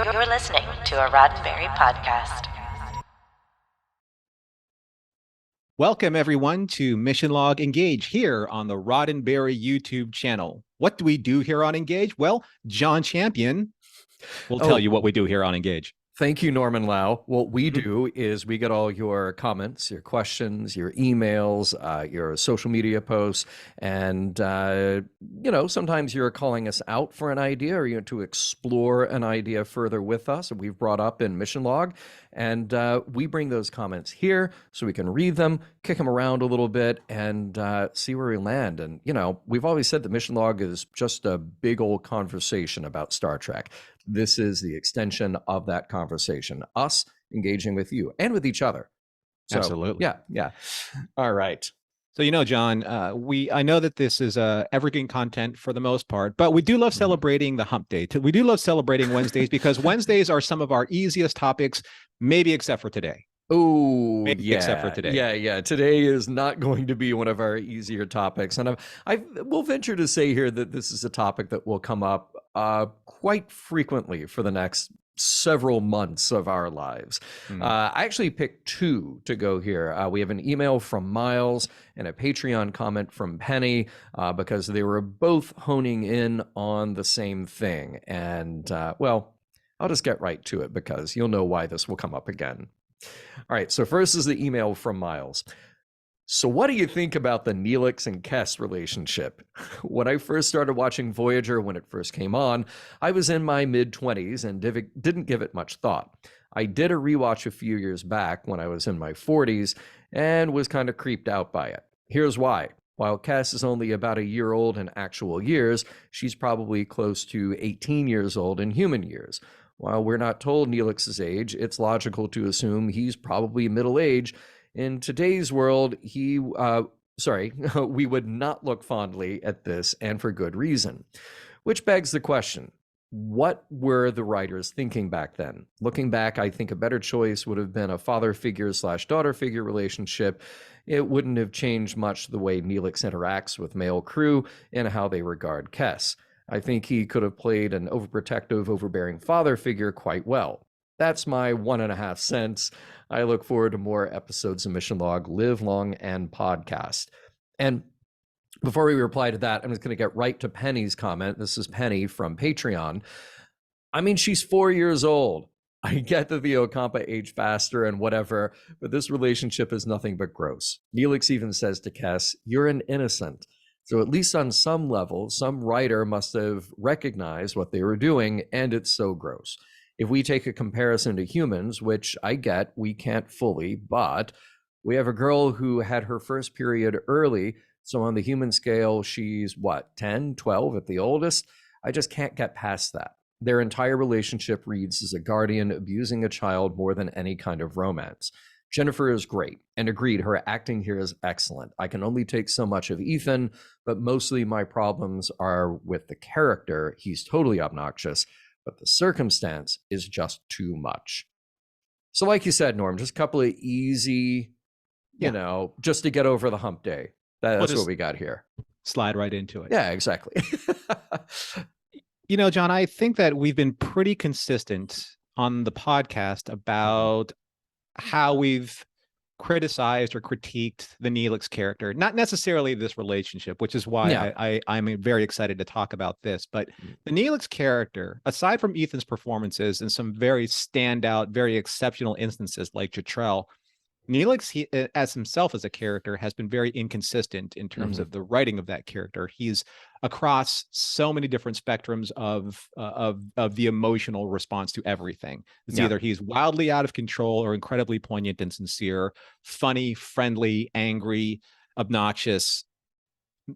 You're listening to a Roddenberry podcast. Welcome, everyone, to Mission Log Engage here on the Roddenberry YouTube channel. What do we do here on Engage? Well, John Champion will tell you what we do here on Engage. Thank you, Norman Lau. What we do is we get all your comments, your questions, your emails, your social media posts, and, sometimes you're calling us out for an idea or you to explore an idea further with us that we've brought up in Mission Log. And we bring those comments here so we can read them, kick them around a little bit, and see where we land. And, we've always said that Mission Log is just a big old conversation about Star Trek. This is the extension of that conversation, us engaging with you and with each other. So, Absolutely. Yeah. All right. So, John, I know that this is evergreen content for the most part, but we do love celebrating the hump day. We do love celebrating Wednesdays because Wednesdays are some of our easiest topics, maybe except for today. Oh, yeah. Except for today. Yeah. Today is not going to be one of our easier topics. And I will venture to say here that this is a topic that will come up quite frequently for the next several months of our lives. I actually picked two to go here. We have an email from Miles and a Patreon comment from Penny because they were both honing in on the same thing. And, I'll just get right to it because you'll know why this will come up again. All right, so first is the email from Miles. So what do you think about the Neelix and Kes relationship? When I first started watching Voyager when it first came on, I was in my mid-20s and didn't give it much thought. I did a rewatch a few years back when I was in my 40s and was kind of creeped out by it. Here's why. While Kes is only about a year old in actual years, she's probably close to 18 years old in human years. While we're not told Neelix's age, it's logical to assume he's probably middle-aged. In today's world, we would not look fondly at this, and for good reason. Which begs the question, what were the writers thinking back then? Looking back, I think a better choice would have been a father figure / daughter figure relationship. It wouldn't have changed much the way Neelix interacts with male crew and how they regard Kes. I think he could have played an overprotective, overbearing father figure quite well. That's my 1.5 cents. I look forward to more episodes of Mission Log, Live Long and Podcast. And before we reply to that, I'm just going to get right to Penny's comment. This is Penny from Patreon. I mean, she's 4 years old. I get that the Ocampa aged faster and whatever, but this relationship is nothing but gross. Neelix even says to Kes, "You're an innocent." So at least on some level, some writer must have recognized what they were doing, and it's so gross. If we take a comparison to humans, which I get, we can't fully, but we have a girl who had her first period early. So on the human scale, she's 10, 12 at the oldest? I just can't get past that. Their entire relationship reads as a guardian abusing a child more than any kind of romance. Jennifer is great, and agreed, her acting here is excellent. I can only take so much of Ethan, but mostly my problems are with the character. He's totally obnoxious, but the circumstance is just too much. So like you said, Norm, just a couple of easy, just to get over the hump day. That's what we got here. Slide right into it. Yeah, exactly. John, I think that we've been pretty consistent on the podcast about how we've criticized or critiqued the Neelix character, not necessarily this relationship, which is why I'm very excited to talk about this. But the Neelix character, aside from Ethan's performances and some very standout, very exceptional instances like Jatrell, Neelix, as himself as a character, has been very inconsistent in terms of the writing of that character. He's across so many different spectrums of the emotional response to everything. It's either he's wildly out of control or incredibly poignant and sincere, funny, friendly, angry, obnoxious.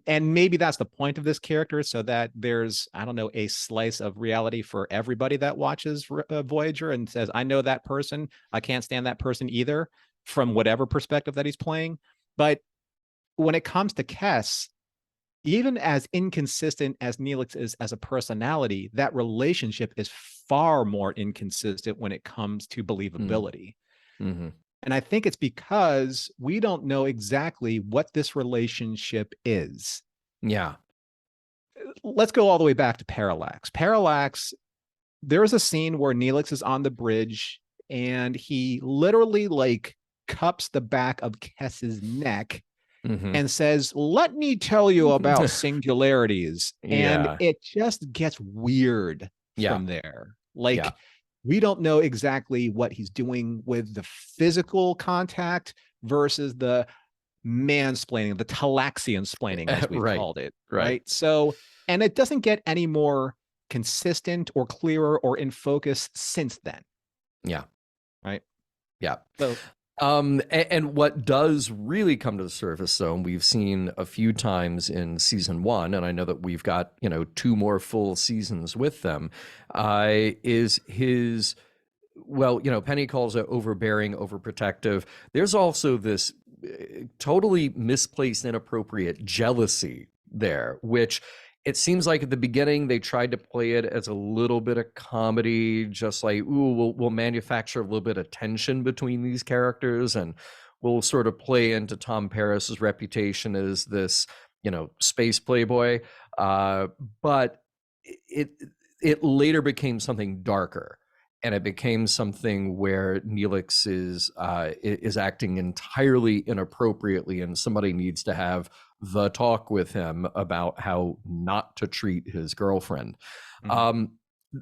And maybe that's the point of this character, so that there's, a slice of reality for everybody that watches Voyager and says, I know that person. I can't stand that person either, from whatever perspective that he's playing. But when it comes to Kes, even as inconsistent as Neelix is as a personality, that relationship is far more inconsistent when it comes to believability. Mm-hmm. And I think it's because we don't know exactly what this relationship is. Yeah. Let's go all the way back to Parallax. Parallax there's a scene where Neelix is on the bridge and he literally like cups the back of Kess's neck and says, "Let me tell you about singularities." And Yeah. it just gets weird Yeah. from there. Like, Yeah. we don't know exactly what he's doing with the physical contact versus the mansplaining, the Talaxian-splaining, as we've Right. called it. Right. Right. So, and it doesn't get any more consistent or clearer or in focus since then. Yeah. Right. Yeah. So, and what does really come to the surface, though, and we've seen a few times in season 1, and I know that we've got 2 more full seasons with them, is his, well, Penny calls it overbearing, overprotective. There's also this totally misplaced, inappropriate jealousy there, which it seems like at the beginning they tried to play it as a little bit of comedy, just like, ooh, we'll manufacture a little bit of tension between these characters, and we'll sort of play into Tom Paris's reputation as this, space playboy. But it it later became something darker, and it became something where Neelix is acting entirely inappropriately, and somebody needs to have the talk with him about how not to treat his girlfriend.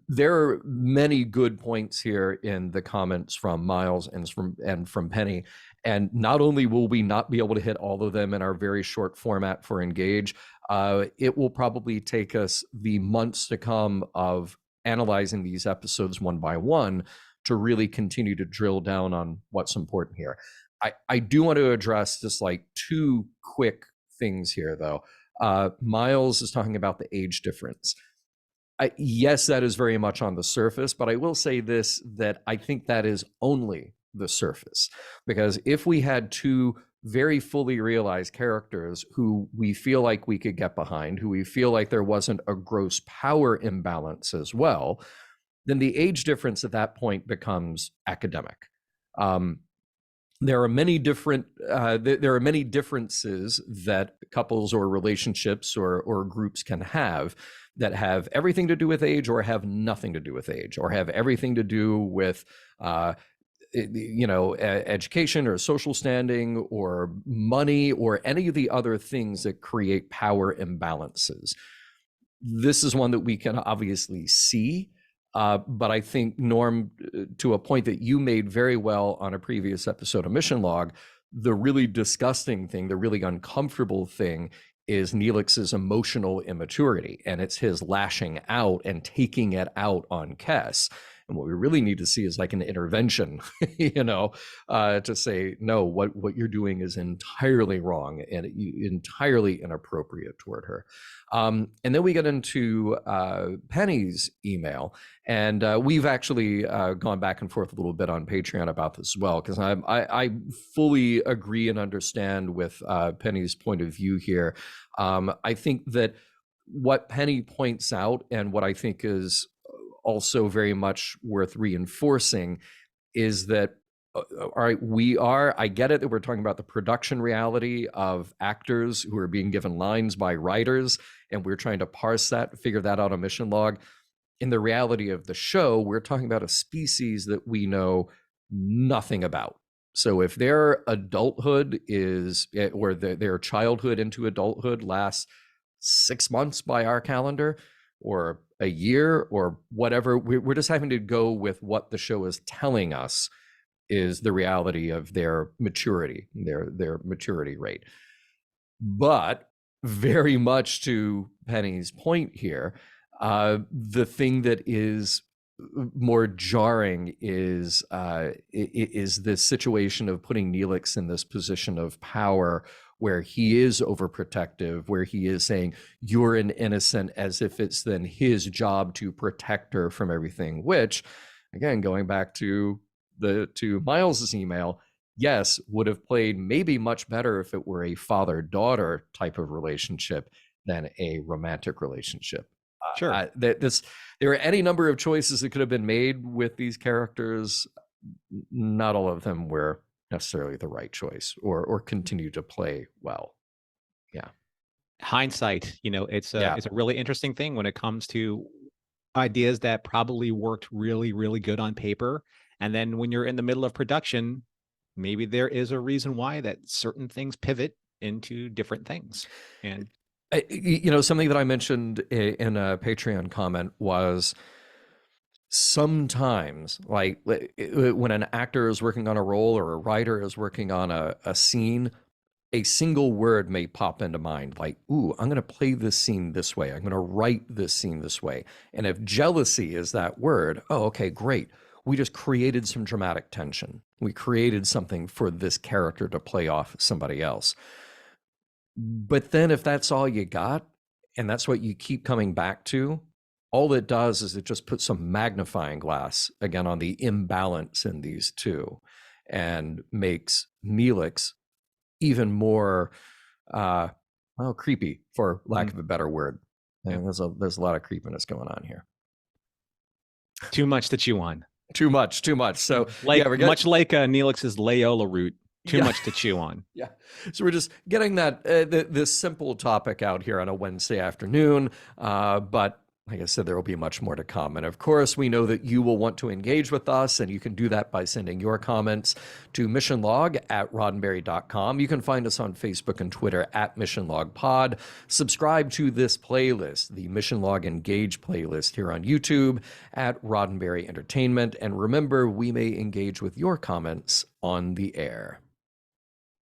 There are many good points here in the comments from Miles and from Penny, and not only will we not be able to hit all of them in our very short format for Engage, it will probably take us the months to come of analyzing these episodes one by one to really continue to drill down on what's important here. I do want to address just like 2 quick things here, though. Miles is talking about the age difference. Yes, that is very much on the surface, but I will say this, that I think that is only the surface, because if we had 2 very fully realized characters who we feel like we could get behind, who we feel like there wasn't a gross power imbalance as well, then the age difference at that point becomes academic. There are many different there are many differences that couples or relationships or groups can have that have everything to do with age, or have nothing to do with age, or have everything to do with education or social standing or money or any of the other things that create power imbalances. This is one that we can obviously see. But I think, Norm, to a point that you made very well on a previous episode of Mission Log, the really disgusting thing, the really uncomfortable thing, is Neelix's emotional immaturity, and it's his lashing out and taking it out on Kes. And what we really need to see is like an intervention, to say, no, what you're doing is entirely wrong and entirely inappropriate toward her. And then we get into Penny's email, and we've actually gone back and forth a little bit on Patreon about this as well, because I fully agree and understand with Penny's point of view here. I think that what Penny points out, and what I think is also very much worth reinforcing, is that all right, I get it that we're talking about the production reality of actors who are being given lines by writers, and we're trying to parse that, figure that out on Mission Log. In the reality of the show, we're talking about a species that we know nothing about. So if their adulthood or their childhood into adulthood lasts 6 months by our calendar, or a year, or whatever, we're just having to go with what the show is telling us is the reality of their maturity, their maturity rate. But very much to Penny's point here, the thing that is more jarring is this situation of putting Neelix in this position of power, where he is overprotective, where he is saying you're an innocent, as if it's then his job to protect her from everything, which, again, going back to Miles's email, yes, would have played maybe much better if it were a father-daughter type of relationship than a romantic relationship. sure. There are any number of choices that could have been made with these characters. Not all of them were necessarily the right choice, or continue to play well. Yeah. Hindsight, it's a really interesting thing when it comes to ideas that probably worked really, really good on paper. And then when you're in the middle of production, maybe there is a reason why that certain things pivot into different things. And something that I mentioned in a Patreon comment was sometimes, like when an actor is working on a role or a writer is working on a scene, a single word may pop into mind, like, ooh, I'm going to play this scene this way. I'm going to write this scene this way. And if jealousy is that word, oh, okay, great. We just created some dramatic tension. We created something for this character to play off somebody else. But then if that's all you got, and that's what you keep coming back to, all it does is it just puts some magnifying glass again on the imbalance in these two and makes Neelix even more creepy, for lack of a better word. And there's a lot of creepiness going on here. Too much to chew on. Too much. So much like Neelix's Layola route. Too much to chew on. Yeah. So we're just getting that this simple topic out here on a Wednesday afternoon. But like I said, there will be much more to come. And of course, we know that you will want to engage with us, and you can do that by sending your comments to missionlog@roddenberry.com. You can find us on Facebook and Twitter @missionlogpod. Subscribe to this playlist, the Mission Log Engage playlist here on YouTube @Roddenberry Entertainment. And remember, we may engage with your comments on the air.